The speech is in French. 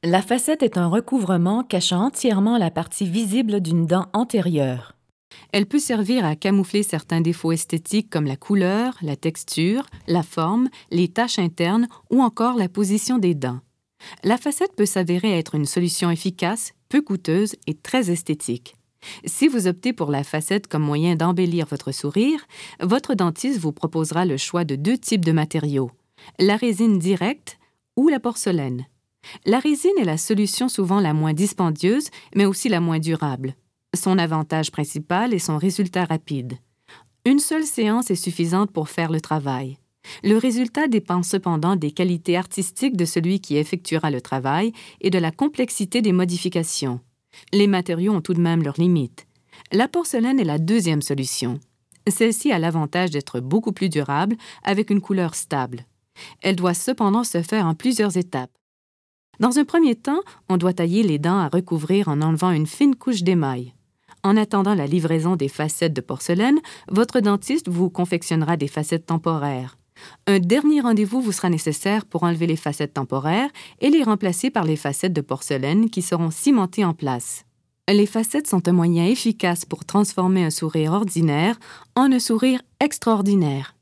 La facette est un recouvrement cachant entièrement la partie visible d'une dent antérieure. Elle peut servir à camoufler certains défauts esthétiques comme la couleur, la texture, la forme, les taches internes ou encore la position des dents. La facette peut s'avérer être une solution efficace, peu coûteuse et très esthétique. Si vous optez pour la facette comme moyen d'embellir votre sourire, votre dentiste vous proposera le choix de 2 types de matériaux, la résine directe ou la porcelaine. La résine est la solution souvent la moins dispendieuse, mais aussi la moins durable. Son avantage principal est son résultat rapide. Une seule séance est suffisante pour faire le travail. Le résultat dépend cependant des qualités artistiques de celui qui effectuera le travail et de la complexité des modifications. Les matériaux ont tout de même leurs limites. La porcelaine est la deuxième solution. Celle-ci a l'avantage d'être beaucoup plus durable, avec une couleur stable. Elle doit cependant se faire en plusieurs étapes. Dans un premier temps, on doit tailler les dents à recouvrir en enlevant une fine couche d'émail. En attendant la livraison des facettes de porcelaine, votre dentiste vous confectionnera des facettes temporaires. Un dernier rendez-vous vous sera nécessaire pour enlever les facettes temporaires et les remplacer par les facettes de porcelaine qui seront cimentées en place. Les facettes sont un moyen efficace pour transformer un sourire ordinaire en un sourire extraordinaire.